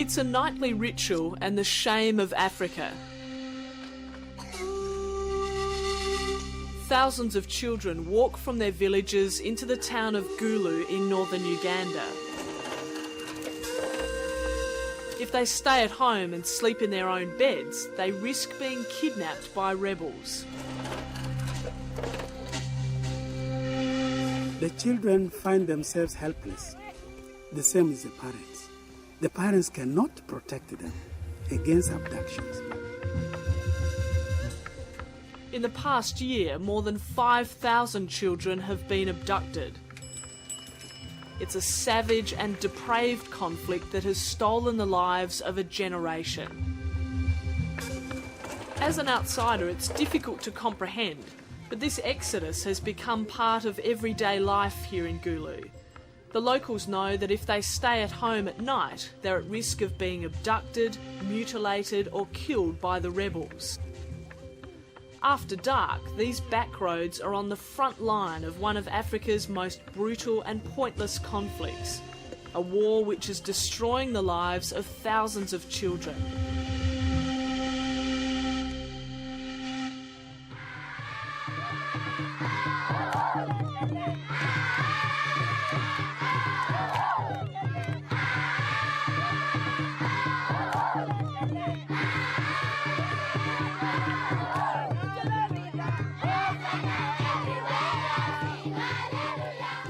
It's a nightly ritual and the shame of Africa. Thousands of children walk from their villages into the town of Gulu in northern Uganda. If they stay at home and sleep in their own beds, they risk being kidnapped by rebels. The children find themselves helpless, the same as the parents. The parents cannot protect them against abductions. In the past year, more than 5,000 children have been abducted. It's a savage and depraved conflict that has stolen the lives of a generation. As an outsider, it's difficult to comprehend, but this exodus has become part of everyday life here in Gulu. The locals know that if they stay at home at night, they're at risk of being abducted, mutilated or killed by the rebels. After dark, these back roads are on the front line of one of Africa's most brutal and pointless conflicts, a war which is destroying the lives of thousands of children.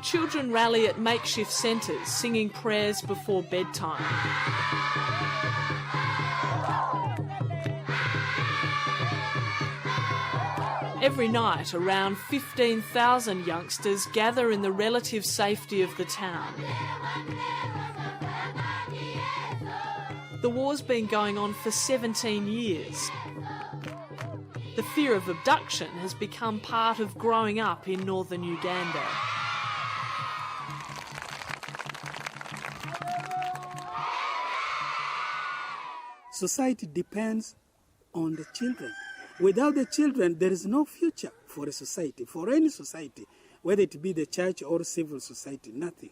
Children rally at makeshift centres, singing prayers before bedtime. Every night, around 15,000 youngsters gather in the relative safety of the town. The war's been going on for 17 years. The fear of abduction has become part of growing up in northern Uganda. Society depends on the children. Without the children, there is no future for a society, for any society, whether it be the church or civil society, nothing.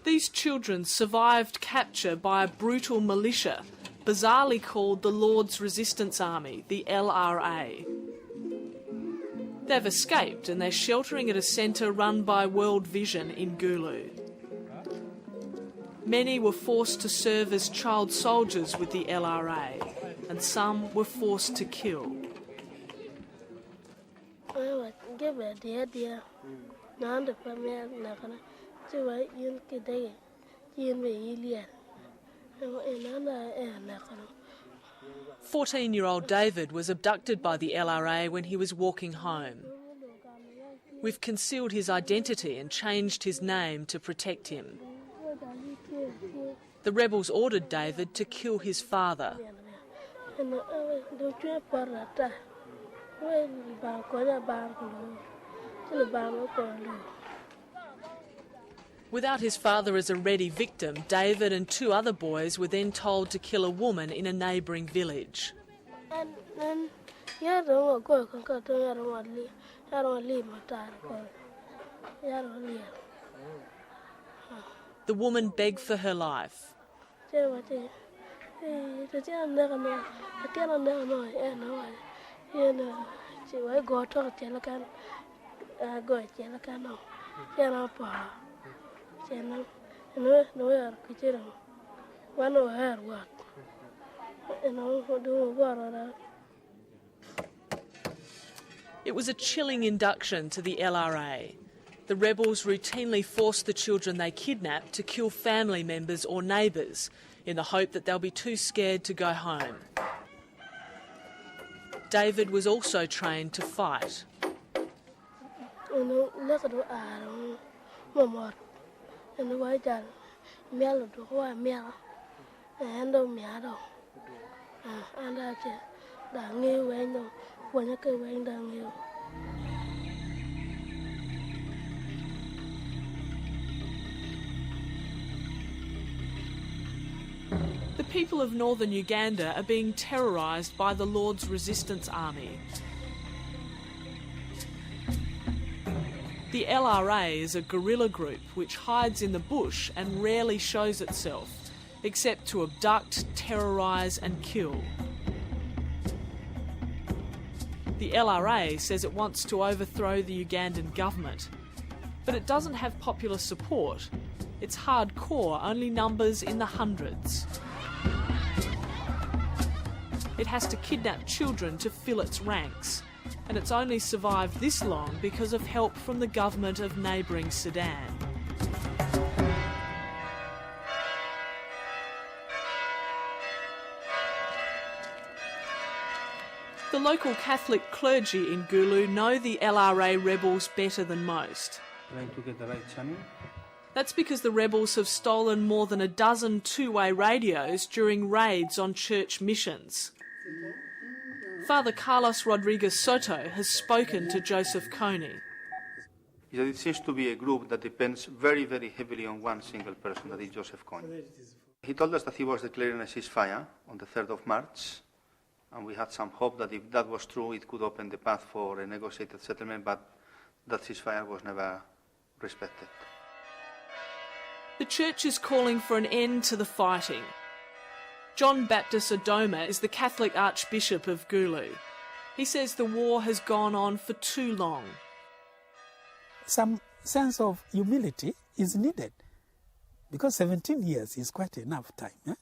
These children survived capture by a brutal militia, bizarrely called the Lord's Resistance Army, the LRA. They've escaped and they're sheltering at a centre run by World Vision in Gulu. Many were forced to serve as child soldiers with the LRA, and some were forced to kill. "14-year-old David was abducted by the LRA when he was walking home. We've concealed his identity and changed his name to protect him. The rebels ordered David to kill his father. Without his father as a ready victim, David and 2 other boys were then told to kill a woman in a neighbouring village. The woman begged for her life. It was a chilling induction to the LRA. The rebels routinely forced the children they kidnapped to kill family members or neighbours in the hope that they'll be too scared to go home. David was also trained to fight. The people of northern Uganda are being terrorised by the Lord's Resistance Army. The LRA is a guerrilla group which hides in the bush and rarely shows itself. except to abduct, terrorise and kill. The LRA says it wants to overthrow the Ugandan government, but it doesn't have popular support. It's hardcore, only numbers in the hundreds. It has to kidnap children to fill its ranks, and it's only survived this long because of help from the government of neighbouring Sudan. The local Catholic clergy in Gulu know the LRA rebels better than most. Trying to get the right channel. That's because the rebels have stolen more than a dozen two-way radios during raids on church missions. Father Carlos Rodriguez Soto has spoken to Joseph Kony. It seems to be a group that depends very, very heavily on one single person, that is Joseph Kony. He told us that he was declaring a ceasefire on the 3rd of March, and we had some hope that if that was true, it could open the path for a negotiated settlement, but that ceasefire was never respected. The church is calling for an end to the fighting. John Baptist Adoma is the Catholic Archbishop of Gulu. He says the war has gone on for too long. Some sense of humility is needed, because 17 years is quite enough time. Eh?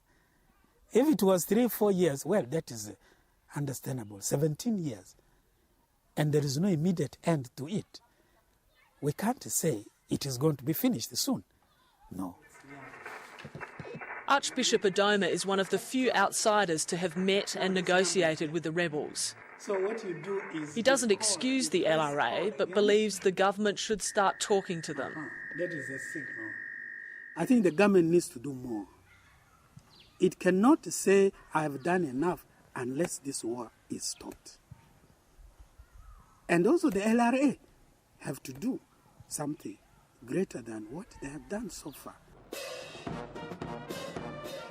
If it was 3-4 years, well, that is understandable. 17 years, and there is no immediate end to it. We can't say it is going to be finished soon. No. Archbishop Adoma is one of the few outsiders to have met and negotiated with the rebels. So what you do is... He doesn't excuse the LRA, but believes the government should start talking to them. That is a signal. I think the government needs to do more. It cannot say, I have done enough, unless this war is stopped. And also the LRA have to do something greater than what they have done so far.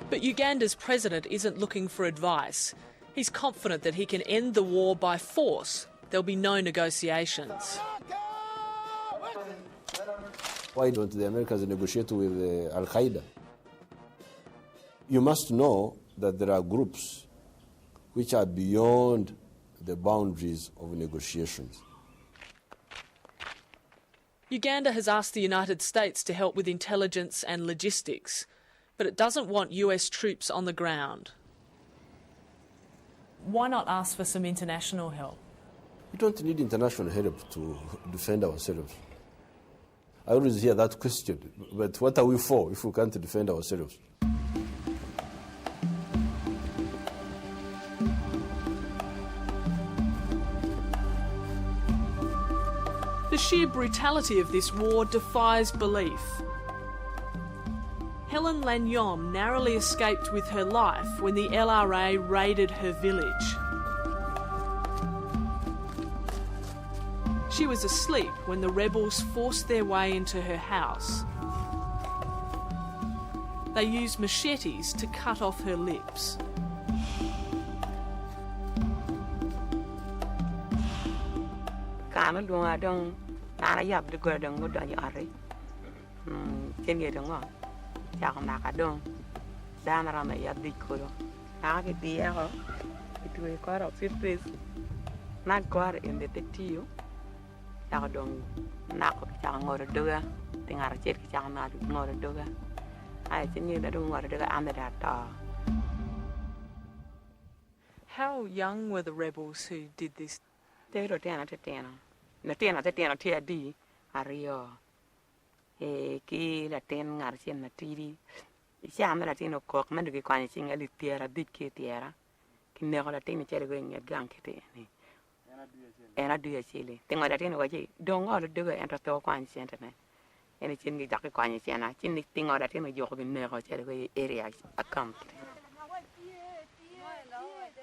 But Uganda's president isn't looking for advice. He's confident that he can end the war by force. There'll be no negotiations. Why don't the Americans negotiate with Al-Qaeda? You must know that there are groups which are beyond the boundaries of negotiations. Uganda has asked the United States to help with intelligence and logistics, but it doesn't want US troops on the ground. Why not ask for some international help? We don't need international help to defend ourselves. I always hear that question, but what are we for if we can't defend ourselves? The sheer brutality of this war defies belief. Helen Lanyom narrowly escaped with her life when the LRA raided her village. She was asleep when the rebels forced their way into her house. They used machetes to cut off her lips. How young were the rebels who did this?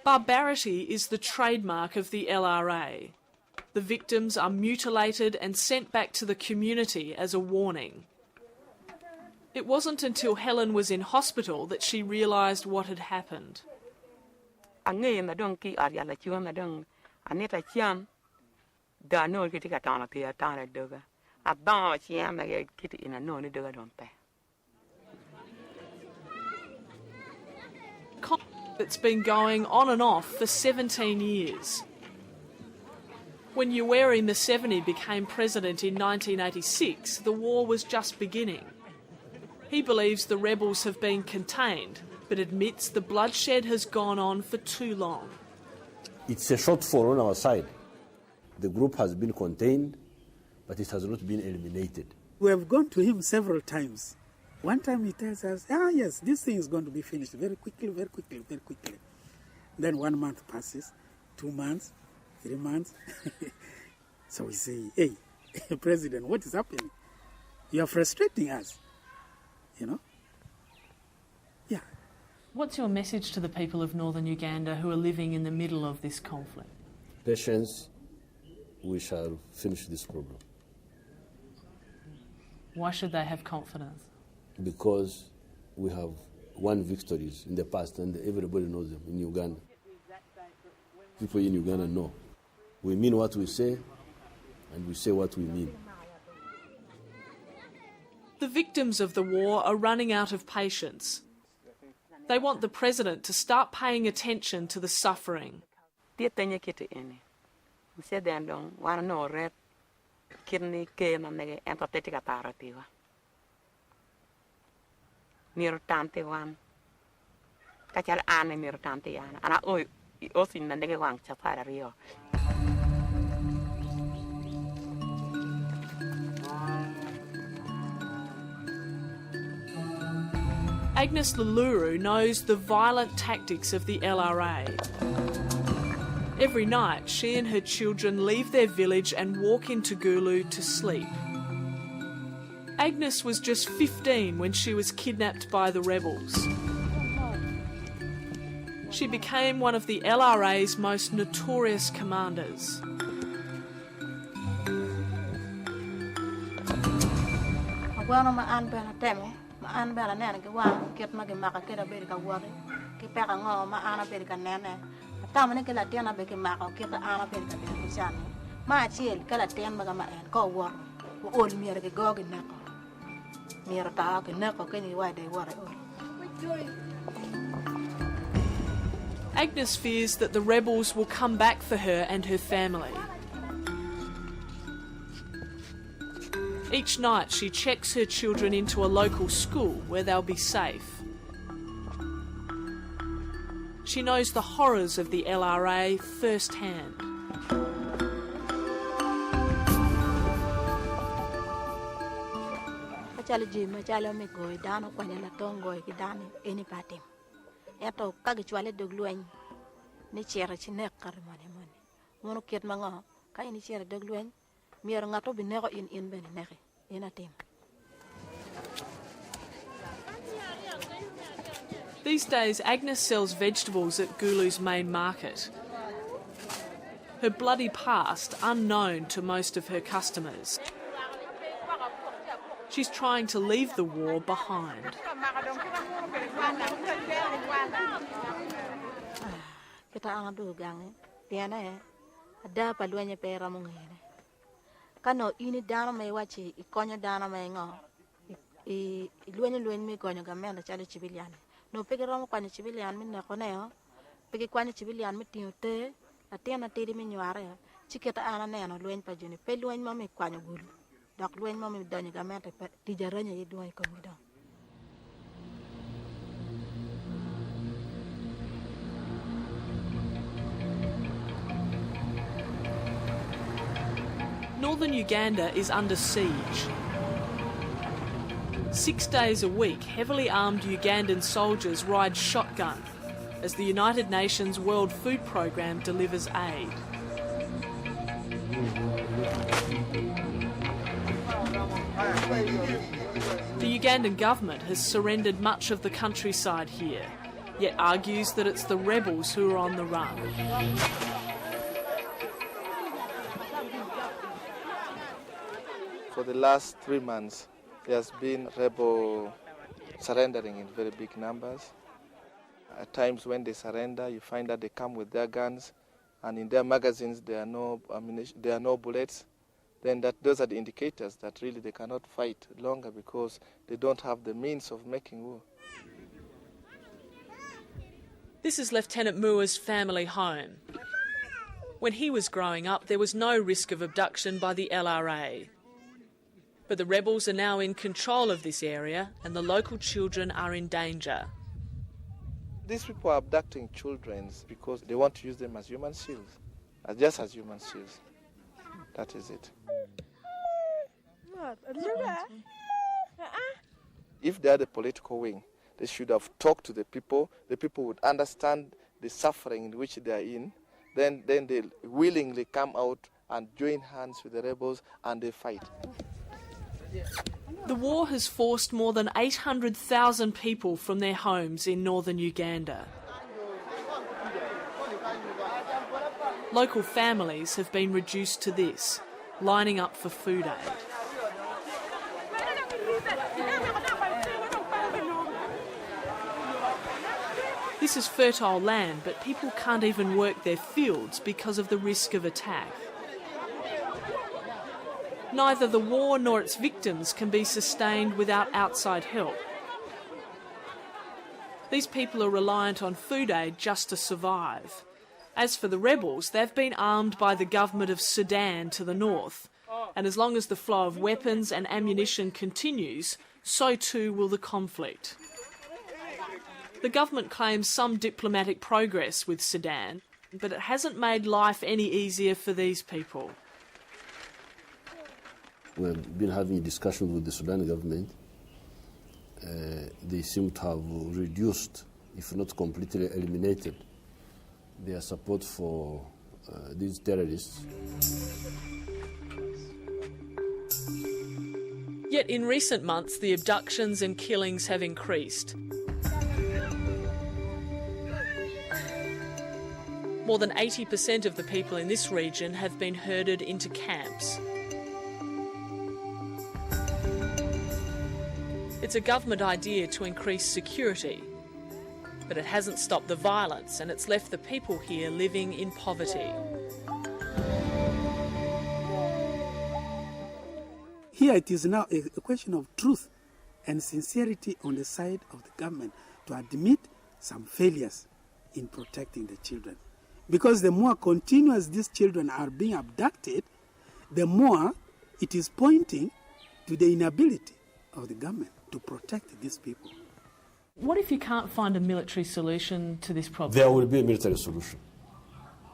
Barbarity is the trademark of the LRA. The victims are mutilated and sent back to the community as a warning. It wasn't until Helen was in hospital that she realised what had happened. that's been going on and off for 17 years. When Yoweri Museveni became president in 1986, the war was just beginning. He believes the rebels have been contained, but admits the bloodshed has gone on for too long. It's a shortfall on our side. The group has been contained, but it has not been eliminated. We have gone to him several times. One time he tells us, yes, this thing is going to be finished very quickly, very quickly, very quickly. Then 1 month passes, 2 months, 3 months. So we say, hey, President, what is happening? You are frustrating us, you know? Yeah. What's your message to the people of Northern Uganda who are living in the middle of this conflict? Patience, we shall finish this problem. Why should they have confidence? Because we have won victories in the past and everybody knows them in Uganda. People in Uganda know. We mean what we say and we say what we mean. The victims of the war are running out of patience. They want the president to start paying attention to the suffering. Agnes Laluru knows the violent tactics of the LRA. Every night, she and her children leave their village and walk into Gulu to sleep. Agnes was just 15 when she was kidnapped by the rebels. She became one of the LRA's most notorious commanders. Agnes fears that the rebels will come back for her and her family. Each night she checks her children into a local school where they'll be safe. She knows the horrors of the LRA firsthand. These days, Agnes sells vegetables at Gulu's main market. Her bloody past unknown to most of her customers. She's trying to leave the war behind. Kano ini dana mai wachi ikonyo dana mai ngo I luenyo mi gonyo gamenda chale civilian no peke romo kwani civilian mi na koneo peke kwani civilian mi tiote atiana tiri mi nyare chiketa ana neno luen pa juni pe luen mami kwanyo gulu dok luen mami donyo gamenda pe tijaranya ye duai komido. Northern Uganda is under siege. 6 days a week, heavily armed Ugandan soldiers ride shotgun as the United Nations World Food Programme delivers aid. The Ugandan government has surrendered much of the countryside here, yet argues that it's the rebels who are on the run. For the last 3 months, there has been rebel surrendering in very big numbers. At times when they surrender, you find that they come with their guns, and in their magazines there are no ammunition, there are no bullets. Then those are the indicators that really they cannot fight longer because they don't have the means of making war. This is Lieutenant Mua's family home. When he was growing up, there was no risk of abduction by the LRA. But the rebels are now in control of this area and the local children are in danger. These people are abducting children because they want to use them as human shields, just as human shields. That is it. If they are the political wing, they should have talked to the people. The people would understand the suffering in which they are in. Then they willingly come out and join hands with the rebels and they fight. The war has forced more than 800,000 people from their homes in northern Uganda. Local families have been reduced to this, lining up for food aid. This is fertile land, but people can't even work their fields because of the risk of attack. Neither the war nor its victims can be sustained without outside help. These people are reliant on food aid just to survive. As for the rebels, they've been armed by the government of Sudan to the north, and as long as the flow of weapons and ammunition continues, so too will the conflict. The government claims some diplomatic progress with Sudan, but it hasn't made life any easier for these people. We've been having a discussion with the Sudan government. They seem to have reduced, if not completely eliminated, their support for these terrorists. Yet in recent months, the abductions and killings have increased. More than 80% of the people in this region have been herded into camps. It's a government idea to increase security, but it hasn't stopped the violence and it's left the people here living in poverty. Here it is now a question of truth and sincerity on the side of the government to admit some failures in protecting the children. Because the more continuous these children are being abducted, the more it is pointing to the inability of the government to protect these people. What if you can't find a military solution to this problem? There will be a military solution.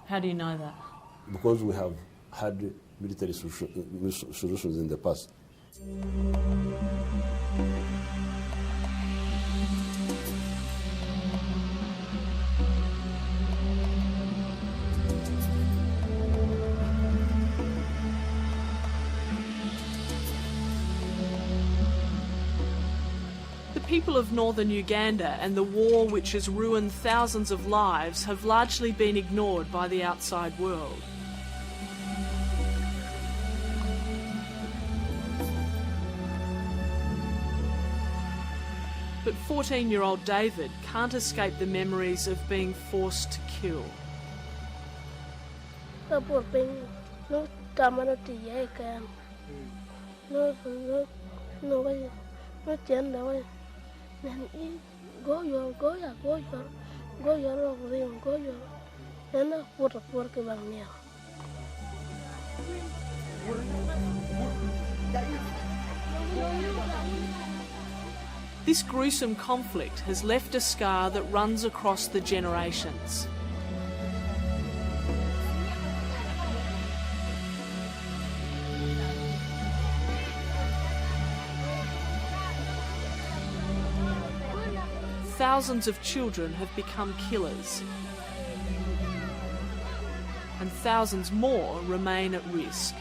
How do you know that? Because we have had military solutions in the past. The people of northern Uganda and the war which has ruined thousands of lives have largely been ignored by the outside world. But 14-year-old David can't escape the memories of being forced to kill. This gruesome conflict has left a scar that runs across the generations. Thousands of children have become killers, and thousands more remain at risk.